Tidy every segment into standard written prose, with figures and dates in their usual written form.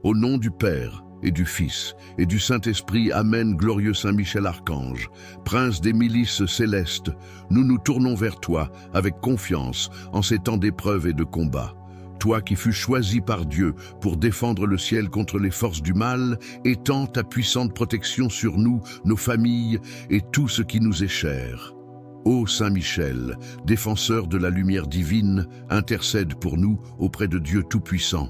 Au nom du Père, et du Fils, et du Saint-Esprit, Amen, glorieux Saint Michel Archange, prince des milices célestes, nous nous tournons vers toi avec confiance en ces temps d'épreuve et de combat. Toi qui fus choisi par Dieu pour défendre le ciel contre les forces du mal, étends ta puissante protection sur nous, nos familles et tout ce qui nous est cher. Ô Saint Michel, défenseur de la lumière divine, intercède pour nous auprès de Dieu Tout-Puissant.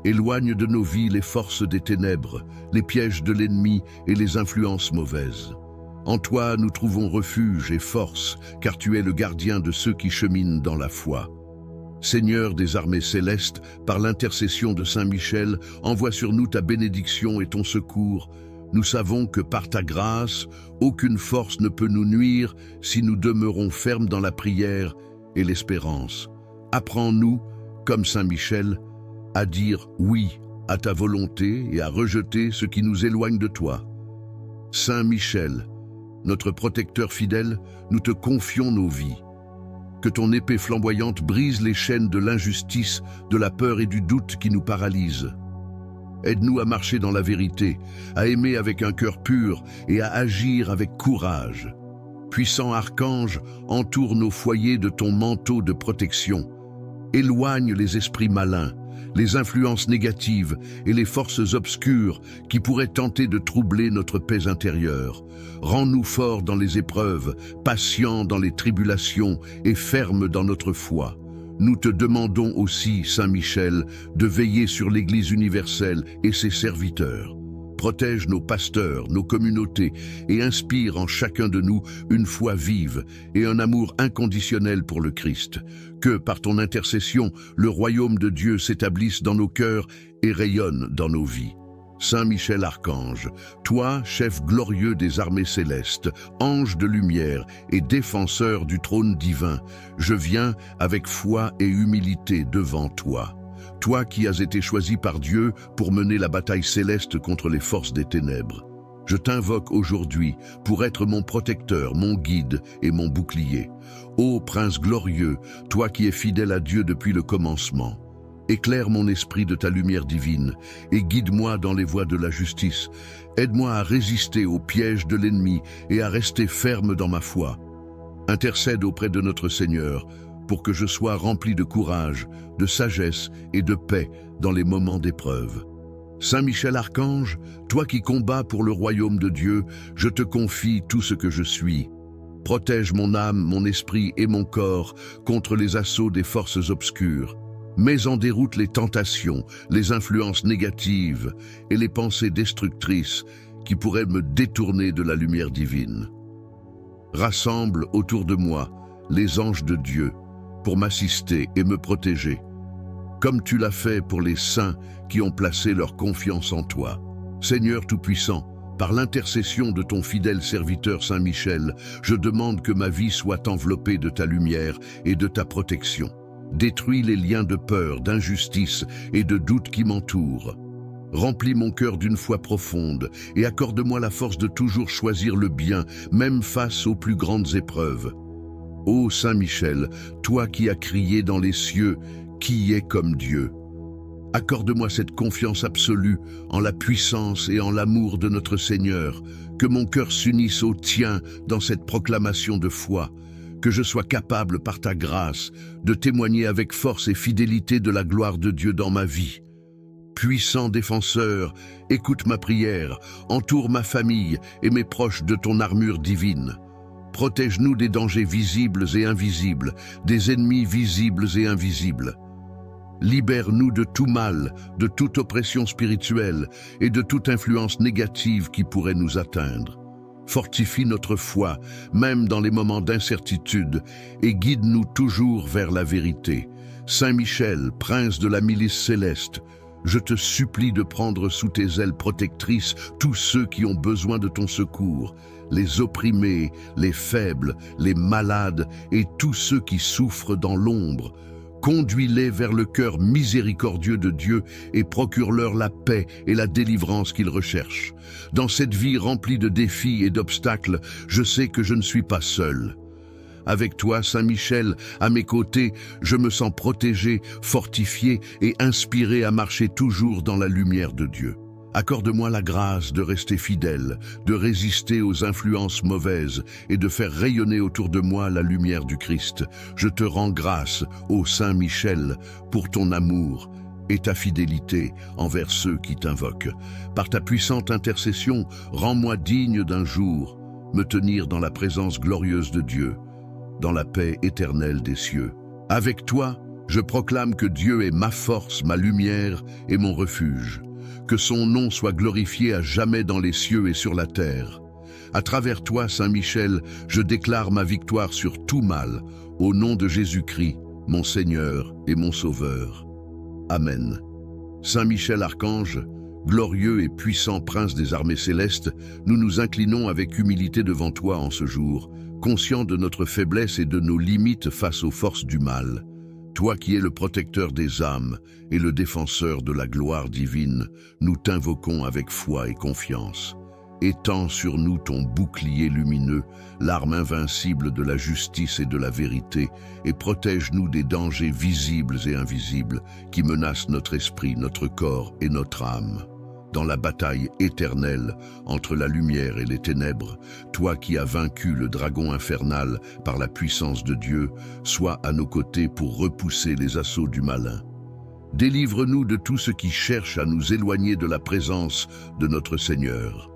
Éloigne de nos vies les forces des ténèbres, les pièges de l'ennemi et les influences mauvaises. En toi, nous trouvons refuge et force, car tu es le gardien de ceux qui cheminent dans la foi. Seigneur des armées célestes, par l'intercession de Saint Michel, envoie sur nous ta bénédiction et ton secours. Nous savons que par ta grâce, aucune force ne peut nous nuire si nous demeurons fermes dans la prière et l'espérance. Apprends-nous, comme Saint Michel, à dire oui à ta volonté et à rejeter ce qui nous éloigne de toi. Saint Michel, notre protecteur fidèle, nous te confions nos vies. Que ton épée flamboyante brise les chaînes de l'injustice, de la peur et du doute qui nous paralysent. Aide-nous à marcher dans la vérité, à aimer avec un cœur pur et à agir avec courage. Puissant archange, entoure nos foyers de ton manteau de protection. Éloigne les esprits malins, les influences négatives et les forces obscures qui pourraient tenter de troubler notre paix intérieure. Rends-nous forts dans les épreuves, patients dans les tribulations et fermes dans notre foi. Nous te demandons aussi, Saint Michel, de veiller sur l'Église universelle et ses serviteurs. Protège nos pasteurs, nos communautés et inspire en chacun de nous une foi vive et un amour inconditionnel pour le Christ. Que, par ton intercession, le royaume de Dieu s'établisse dans nos cœurs et rayonne dans nos vies. Saint Michel Archange, toi, chef glorieux des armées célestes, ange de lumière et défenseur du trône divin, je viens avec foi et humilité devant toi. Toi qui as été choisi par Dieu pour mener la bataille céleste contre les forces des ténèbres. Je t'invoque aujourd'hui pour être mon protecteur, mon guide et mon bouclier. Ô Prince glorieux, toi qui es fidèle à Dieu depuis le commencement, éclaire mon esprit de ta lumière divine et guide-moi dans les voies de la justice. Aide-moi à résister aux pièges de l'ennemi et à rester ferme dans ma foi. Intercède auprès de notre Seigneur pour que je sois rempli de courage, de sagesse et de paix dans les moments d'épreuve. Saint Michel Archange, toi qui combats pour le royaume de Dieu, je te confie tout ce que je suis. Protège mon âme, mon esprit et mon corps contre les assauts des forces obscures. Mets en déroute les tentations, les influences négatives et les pensées destructrices qui pourraient me détourner de la lumière divine. Rassemble autour de moi les anges de Dieu pour m'assister et me protéger, comme tu l'as fait pour les saints qui ont placé leur confiance en toi. Seigneur Tout-Puissant, par l'intercession de ton fidèle serviteur Saint Michel, je demande que ma vie soit enveloppée de ta lumière et de ta protection. Détruis les liens de peur, d'injustice et de doute qui m'entourent. Remplis mon cœur d'une foi profonde et accorde-moi la force de toujours choisir le bien, même face aux plus grandes épreuves. Ô Saint Michel, toi qui as crié dans les cieux, qui est comme Dieu? Accorde-moi cette confiance absolue en la puissance et en l'amour de notre Seigneur, que mon cœur s'unisse au tien dans cette proclamation de foi, que je sois capable par ta grâce de témoigner avec force et fidélité de la gloire de Dieu dans ma vie. Puissant défenseur, écoute ma prière, entoure ma famille et mes proches de ton armure divine. Protège-nous des dangers visibles et invisibles, des ennemis visibles et invisibles. Libère-nous de tout mal, de toute oppression spirituelle et de toute influence négative qui pourrait nous atteindre. Fortifie notre foi, même dans les moments d'incertitude, et guide-nous toujours vers la vérité. Saint Michel, prince de la milice céleste, je te supplie de prendre sous tes ailes protectrices tous ceux qui ont besoin de ton secours, les opprimés, les faibles, les malades et tous ceux qui souffrent dans l'ombre. Conduis-les vers le cœur miséricordieux de Dieu et procure-leur la paix et la délivrance qu'ils recherchent. Dans cette vie remplie de défis et d'obstacles, je sais que je ne suis pas seul. Avec toi, Saint Michel, à mes côtés, je me sens protégé, fortifié et inspiré à marcher toujours dans la lumière de Dieu. Accorde-moi la grâce de rester fidèle, de résister aux influences mauvaises et de faire rayonner autour de moi la lumière du Christ. Je te rends grâce, ô Saint Michel, pour ton amour et ta fidélité envers ceux qui t'invoquent. Par ta puissante intercession, rends-moi digne d'un jour me tenir dans la présence glorieuse de Dieu, dans la paix éternelle des cieux. Avec toi, je proclame que Dieu est ma force, ma lumière et mon refuge. Que son nom soit glorifié à jamais dans les cieux et sur la terre. À travers toi, Saint Michel, je déclare ma victoire sur tout mal, au nom de Jésus-Christ, mon Seigneur et mon Sauveur. Amen. Saint Michel Archange, glorieux et puissant prince des armées célestes, nous nous inclinons avec humilité devant toi en ce jour, conscients de notre faiblesse et de nos limites face aux forces du mal. Toi qui es le protecteur des âmes et le défenseur de la gloire divine, nous t'invoquons avec foi et confiance. Étends sur nous ton bouclier lumineux, l'arme invincible de la justice et de la vérité, et protège-nous des dangers visibles et invisibles qui menacent notre esprit, notre corps et notre âme. Dans la bataille éternelle entre la lumière et les ténèbres, toi qui as vaincu le dragon infernal par la puissance de Dieu, sois à nos côtés pour repousser les assauts du malin. Délivre-nous de tout ce qui cherche à nous éloigner de la présence de notre Seigneur.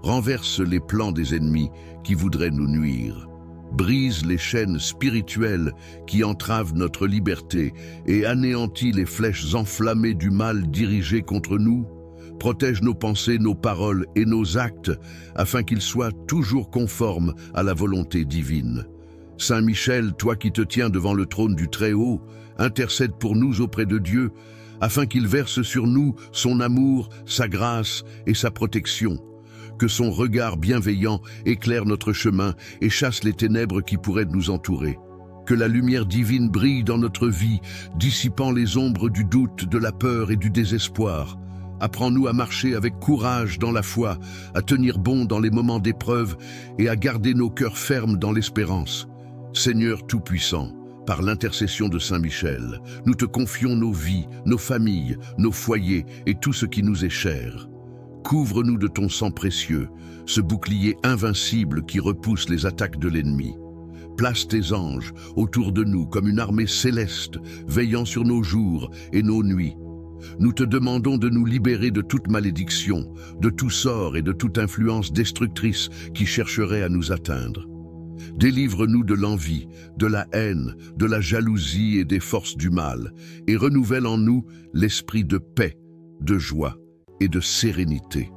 Renverse les plans des ennemis qui voudraient nous nuire. Brise les chaînes spirituelles qui entravent notre liberté et anéantis les flèches enflammées du mal dirigées contre nous. Protège nos pensées, nos paroles et nos actes, afin qu'ils soient toujours conformes à la volonté divine. Saint Michel, toi qui te tiens devant le trône du Très-Haut, intercède pour nous auprès de Dieu, afin qu'il verse sur nous son amour, sa grâce et sa protection. Que son regard bienveillant éclaire notre chemin et chasse les ténèbres qui pourraient nous entourer. Que la lumière divine brille dans notre vie, dissipant les ombres du doute, de la peur et du désespoir. Apprends-nous à marcher avec courage dans la foi, à tenir bon dans les moments d'épreuve et à garder nos cœurs fermes dans l'espérance. Seigneur Tout-Puissant, par l'intercession de Saint Michel, nous te confions nos vies, nos familles, nos foyers et tout ce qui nous est cher. Couvre-nous de ton sang précieux, ce bouclier invincible qui repousse les attaques de l'ennemi. Place tes anges autour de nous comme une armée céleste, veillant sur nos jours et nos nuits. Nous te demandons de nous libérer de toute malédiction, de tout sort et de toute influence destructrice qui chercherait à nous atteindre. Délivre-nous de l'envie, de la haine, de la jalousie et des forces du mal, et renouvelle en nous l'esprit de paix, de joie et de sérénité.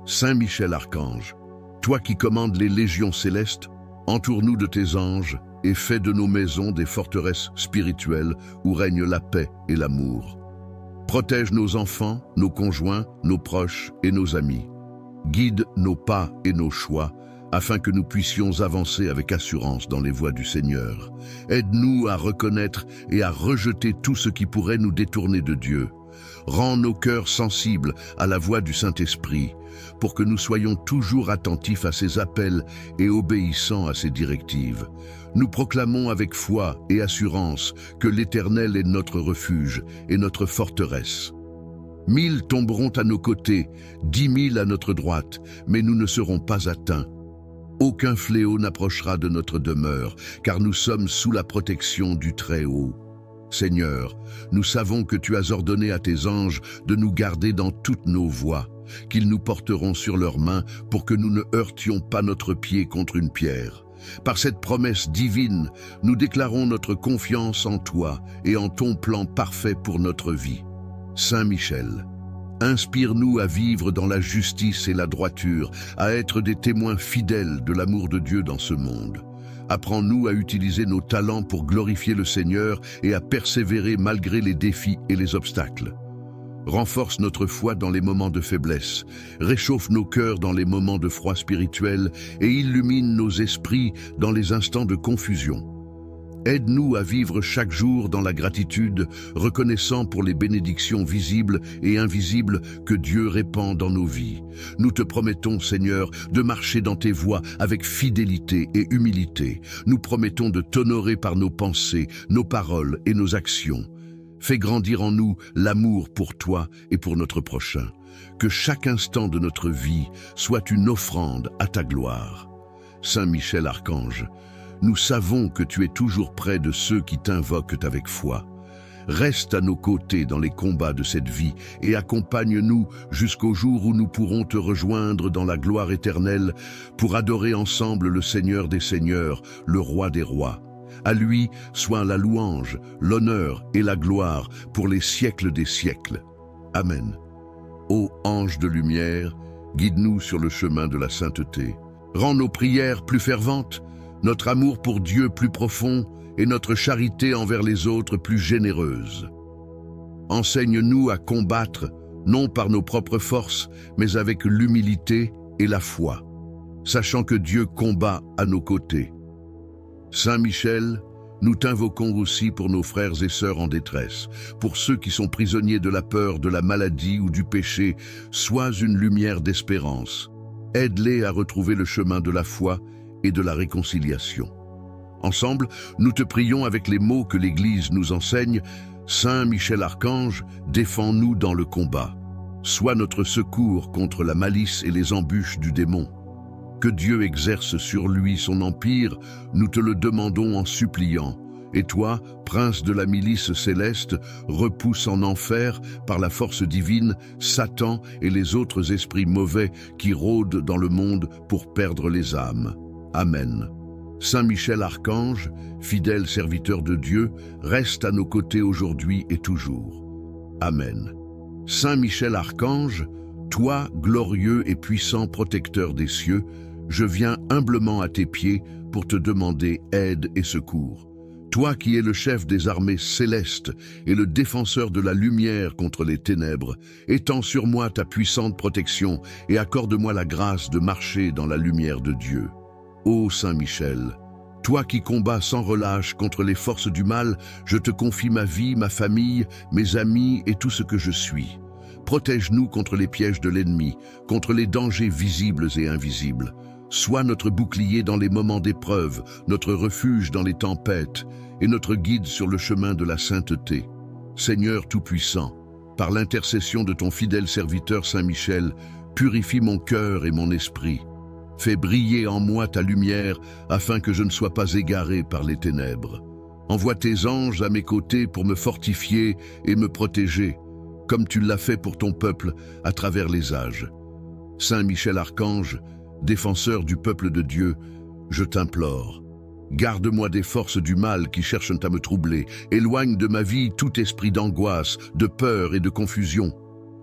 Saint Michel Archange, toi qui commandes les légions célestes, entoure-nous de tes anges et fais de nos maisons des forteresses spirituelles où règne la paix et l'amour. Protège nos enfants, nos conjoints, nos proches et nos amis. Guide nos pas et nos choix, afin que nous puissions avancer avec assurance dans les voies du Seigneur. Aide-nous à reconnaître et à rejeter tout ce qui pourrait nous détourner de Dieu. Rends nos cœurs sensibles à la voix du Saint-Esprit, pour que nous soyons toujours attentifs à ses appels et obéissants à ses directives. Nous proclamons avec foi et assurance que l'Éternel est notre refuge et notre forteresse. 1000 tomberont à nos côtés, 10 000 à notre droite, mais nous ne serons pas atteints. Aucun fléau n'approchera de notre demeure, car nous sommes sous la protection du Très-Haut. Seigneur, nous savons que tu as ordonné à tes anges de nous garder dans toutes nos voies, qu'ils nous porteront sur leurs mains pour que nous ne heurtions pas notre pied contre une pierre. Par cette promesse divine, nous déclarons notre confiance en toi et en ton plan parfait pour notre vie. Saint Michel, inspire-nous à vivre dans la justice et la droiture, à être des témoins fidèles de l'amour de Dieu dans ce monde. Apprends-nous à utiliser nos talents pour glorifier le Seigneur et à persévérer malgré les défis et les obstacles. Renforce notre foi dans les moments de faiblesse, réchauffe nos cœurs dans les moments de froid spirituel et illumine nos esprits dans les instants de confusion. Aide-nous à vivre chaque jour dans la gratitude, reconnaissant pour les bénédictions visibles et invisibles que Dieu répand dans nos vies. Nous te promettons, Seigneur, de marcher dans tes voies avec fidélité et humilité. Nous promettons de t'honorer par nos pensées, nos paroles et nos actions. Fais grandir en nous l'amour pour toi et pour notre prochain. Que chaque instant de notre vie soit une offrande à ta gloire. Saint Michel Archange, nous savons que tu es toujours près de ceux qui t'invoquent avec foi. Reste à nos côtés dans les combats de cette vie et accompagne-nous jusqu'au jour où nous pourrons te rejoindre dans la gloire éternelle pour adorer ensemble le Seigneur des Seigneurs, le Roi des Rois. À lui soit la louange, l'honneur et la gloire pour les siècles des siècles. Amen. Ô ange de lumière, guide-nous sur le chemin de la sainteté. Rends nos prières plus ferventes, notre amour pour Dieu plus profond et notre charité envers les autres plus généreuse. Enseigne-nous à combattre, non par nos propres forces, mais avec l'humilité et la foi, sachant que Dieu combat à nos côtés. Saint Michel, nous t'invoquons aussi pour nos frères et sœurs en détresse, pour ceux qui sont prisonniers de la peur, de la maladie ou du péché. Sois une lumière d'espérance. Aide-les à retrouver le chemin de la foi et de la réconciliation. Ensemble, nous te prions avec les mots que l'Église nous enseigne. Saint Michel Archange, défends-nous dans le combat. Sois notre secours contre la malice et les embûches du démon. Que Dieu exerce sur lui son empire, nous te le demandons en suppliant. Et toi, prince de la milice céleste, repousse en enfer, par la force divine, Satan et les autres esprits mauvais qui rôdent dans le monde pour perdre les âmes. Amen. Saint Michel Archange, fidèle serviteur de Dieu, reste à nos côtés aujourd'hui et toujours. Amen. Saint Michel Archange, toi, glorieux et puissant protecteur des cieux, je viens humblement à tes pieds pour te demander aide et secours. Toi qui es le chef des armées célestes et le défenseur de la lumière contre les ténèbres, étends sur moi ta puissante protection et accorde-moi la grâce de marcher dans la lumière de Dieu. Ô Saint Michel, toi qui combats sans relâche contre les forces du mal, je te confie ma vie, ma famille, mes amis et tout ce que je suis. Protège-nous contre les pièges de l'ennemi, contre les dangers visibles et invisibles. Sois notre bouclier dans les moments d'épreuve, notre refuge dans les tempêtes et notre guide sur le chemin de la sainteté. Seigneur Tout-Puissant, par l'intercession de ton fidèle serviteur Saint Michel, purifie mon cœur et mon esprit. Fais briller en moi ta lumière afin que je ne sois pas égaré par les ténèbres. Envoie tes anges à mes côtés pour me fortifier et me protéger, comme tu l'as fait pour ton peuple à travers les âges. Saint Michel Archange, défenseur du peuple de Dieu, je t'implore. Garde-moi des forces du mal qui cherchent à me troubler. Éloigne de ma vie tout esprit d'angoisse, de peur et de confusion.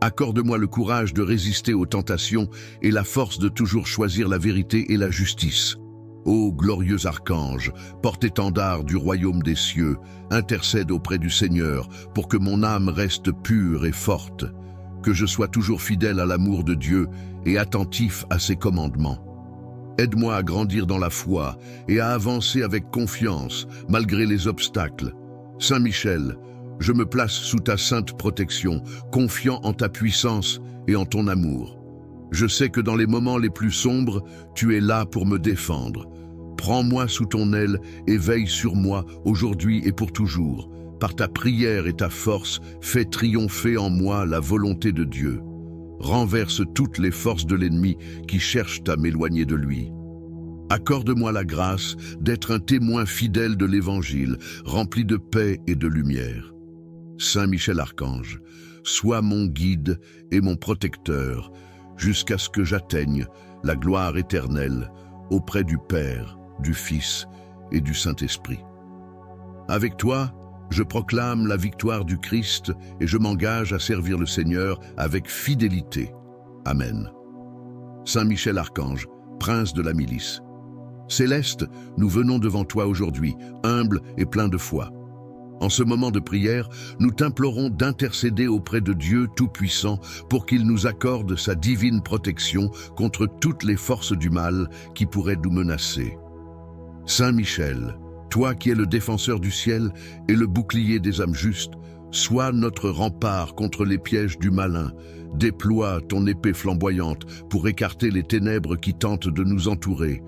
Accorde-moi le courage de résister aux tentations et la force de toujours choisir la vérité et la justice. Ô glorieux archange, porte-étendard du royaume des cieux, intercède auprès du Seigneur pour que mon âme reste pure et forte, que je sois toujours fidèle à l'amour de Dieu et attentif à ses commandements. Aide-moi à grandir dans la foi et à avancer avec confiance malgré les obstacles. Saint Michel, je me place sous ta sainte protection, confiant en ta puissance et en ton amour. Je sais que dans les moments les plus sombres, tu es là pour me défendre. Prends-moi sous ton aile et veille sur moi aujourd'hui et pour toujours. Par ta prière et ta force, fais triompher en moi la volonté de Dieu. Renverse toutes les forces de l'ennemi qui cherchent à m'éloigner de lui. Accorde-moi la grâce d'être un témoin fidèle de l'Évangile, rempli de paix et de lumière. Saint Michel Archange, sois mon guide et mon protecteur, jusqu'à ce que j'atteigne la gloire éternelle auprès du Père, du Fils et du Saint-Esprit. Avec toi, je proclame la victoire du Christ et je m'engage à servir le Seigneur avec fidélité. Amen. Saint Michel Archange, prince de la milice. Céleste, nous venons devant toi aujourd'hui, humbles et pleins de foi. En ce moment de prière, nous t'implorons d'intercéder auprès de Dieu Tout-Puissant pour qu'il nous accorde sa divine protection contre toutes les forces du mal qui pourraient nous menacer. Saint Michel, Toi qui es le défenseur du ciel et le bouclier des âmes justes, sois notre rempart contre les pièges du malin. Déploie ton épée flamboyante pour écarter les ténèbres qui tentent de nous entourer.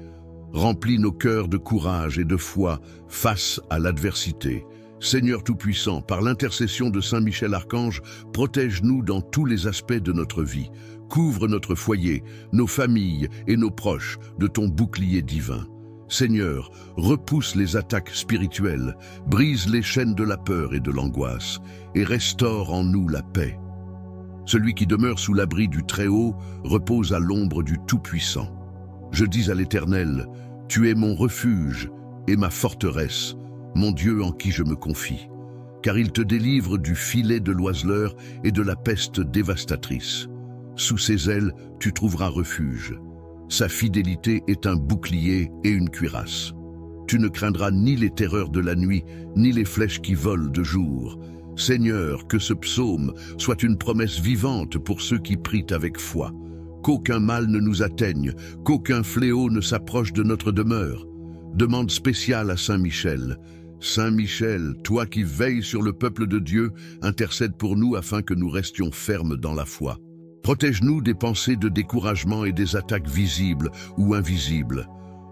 Remplis nos cœurs de courage et de foi face à l'adversité. Seigneur Tout-Puissant, par l'intercession de Saint Michel Archange, protège-nous dans tous les aspects de notre vie. Couvre notre foyer, nos familles et nos proches de ton bouclier divin. Seigneur, repousse les attaques spirituelles, brise les chaînes de la peur et de l'angoisse, et restaure en nous la paix. Celui qui demeure sous l'abri du Très-Haut repose à l'ombre du Tout-Puissant. Je dis à l'Éternel, tu es mon refuge et ma forteresse, mon Dieu en qui je me confie, car il te délivre du filet de l'oiseleur et de la peste dévastatrice. Sous ses ailes, tu trouveras refuge. Sa fidélité est un bouclier et une cuirasse. Tu ne craindras ni les terreurs de la nuit, ni les flèches qui volent de jour. Seigneur, que ce psaume soit une promesse vivante pour ceux qui prient avec foi. Qu'aucun mal ne nous atteigne, qu'aucun fléau ne s'approche de notre demeure. Demande spéciale à Saint Michel. Saint Michel, toi qui veilles sur le peuple de Dieu, intercède pour nous afin que nous restions fermes dans la foi. Protège-nous des pensées de découragement et des attaques visibles ou invisibles.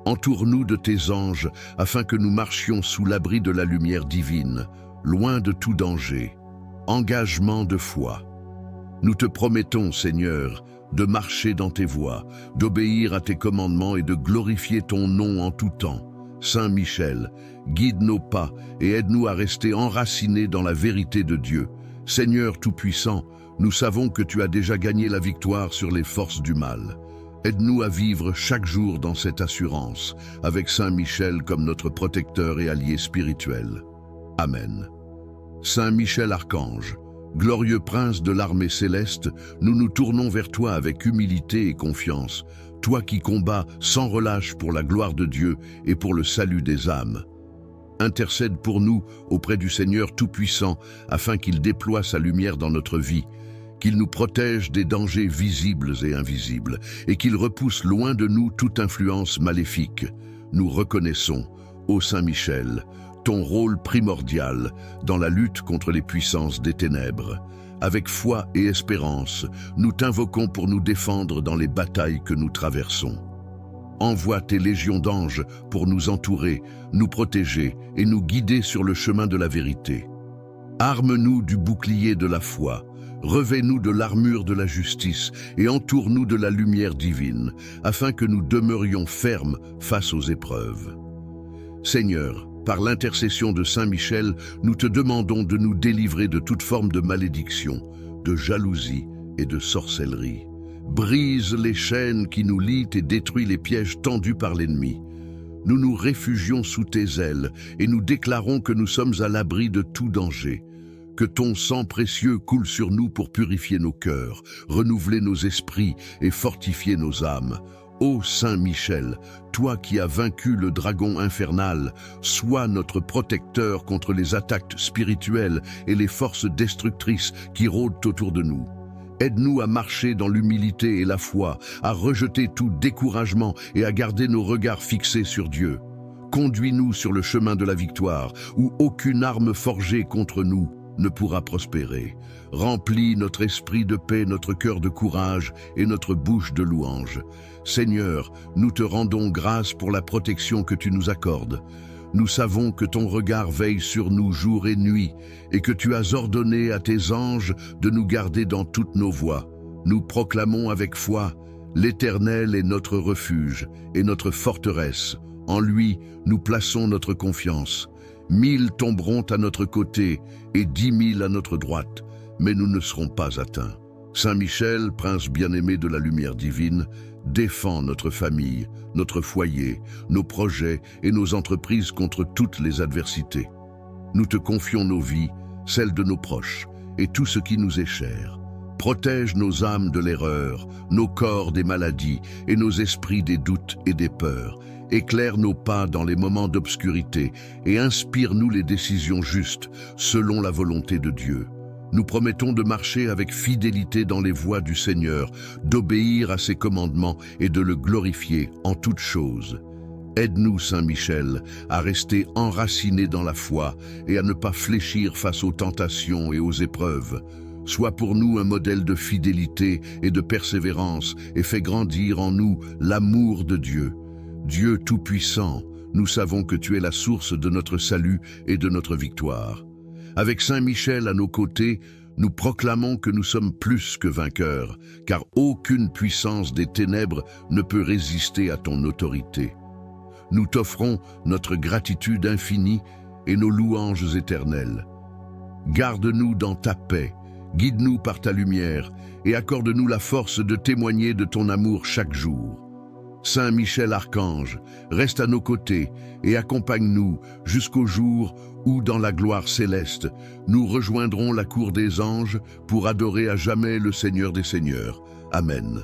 Entoure-nous de tes anges afin que nous marchions sous l'abri de la lumière divine, loin de tout danger. Engagement de foi. Nous te promettons, Seigneur, de marcher dans tes voies, d'obéir à tes commandements et de glorifier ton nom en tout temps. Saint Michel, guide nos pas et aide-nous à rester enracinés dans la vérité de Dieu. Seigneur Tout-Puissant, nous savons que tu as déjà gagné la victoire sur les forces du mal. Aide-nous à vivre chaque jour dans cette assurance, avec Saint Michel comme notre protecteur et allié spirituel. Amen. Saint Michel Archange, glorieux prince de l'armée céleste, nous nous tournons vers toi avec humilité et confiance, toi qui combats sans relâche pour la gloire de Dieu et pour le salut des âmes. Intercède pour nous auprès du Seigneur Tout-Puissant afin qu'il déploie sa lumière dans notre vie, qu'il nous protège des dangers visibles et invisibles et qu'il repousse loin de nous toute influence maléfique. Nous reconnaissons, ô Saint Michel, ton rôle primordial dans la lutte contre les puissances des ténèbres. Avec foi et espérance, nous t'invoquons pour nous défendre dans les batailles que nous traversons. Envoie tes légions d'anges pour nous entourer, nous protéger et nous guider sur le chemin de la vérité. Arme-nous du bouclier de la foi, revêt-nous de l'armure de la justice et entoure-nous de la lumière divine, afin que nous demeurions fermes face aux épreuves. Seigneur, par l'intercession de Saint Michel, nous te demandons de nous délivrer de toute forme de malédiction, de jalousie et de sorcellerie. Brise les chaînes qui nous lient et détruis les pièges tendus par l'ennemi. Nous nous réfugions sous tes ailes et nous déclarons que nous sommes à l'abri de tout danger. Que ton sang précieux coule sur nous pour purifier nos cœurs, renouveler nos esprits et fortifier nos âmes. Ô Saint Michel, toi qui as vaincu le dragon infernal, sois notre protecteur contre les attaques spirituelles et les forces destructrices qui rôdent autour de nous. Aide-nous à marcher dans l'humilité et la foi, à rejeter tout découragement et à garder nos regards fixés sur Dieu. Conduis-nous sur le chemin de la victoire, où aucune arme forgée contre nous ne pourra prospérer. Remplis notre esprit de paix, notre cœur de courage et notre bouche de louange. Seigneur, nous te rendons grâce pour la protection que tu nous accordes. Nous savons que ton regard veille sur nous jour et nuit et que tu as ordonné à tes anges de nous garder dans toutes nos voies. Nous proclamons avec foi, l'Éternel est notre refuge et notre forteresse. En lui, nous plaçons notre confiance. 1000 tomberont à notre côté et 10 000 à notre droite, mais nous ne serons pas atteints. Saint Michel, prince bien-aimé de la lumière divine, défends notre famille, notre foyer, nos projets et nos entreprises contre toutes les adversités. Nous te confions nos vies, celles de nos proches et tout ce qui nous est cher. Protège nos âmes de l'erreur, nos corps des maladies et nos esprits des doutes et des peurs. Éclaire nos pas dans les moments d'obscurité et inspire-nous les décisions justes selon la volonté de Dieu. Nous promettons de marcher avec fidélité dans les voies du Seigneur, d'obéir à ses commandements et de le glorifier en toutes choses. Aide-nous, Saint Michel, à rester enracinés dans la foi et à ne pas fléchir face aux tentations et aux épreuves. Sois pour nous un modèle de fidélité et de persévérance et fais grandir en nous l'amour de Dieu. Dieu Tout-Puissant, nous savons que tu es la source de notre salut et de notre victoire. Avec Saint Michel à nos côtés, nous proclamons que nous sommes plus que vainqueurs, car aucune puissance des ténèbres ne peut résister à ton autorité. Nous t'offrons notre gratitude infinie et nos louanges éternelles. Garde-nous dans ta paix, guide-nous par ta lumière et accorde-nous la force de témoigner de ton amour chaque jour. Saint Michel Archange, reste à nos côtés et accompagne-nous jusqu'au jour où, dans la gloire céleste, nous rejoindrons la cour des anges pour adorer à jamais le Seigneur des Seigneurs. Amen.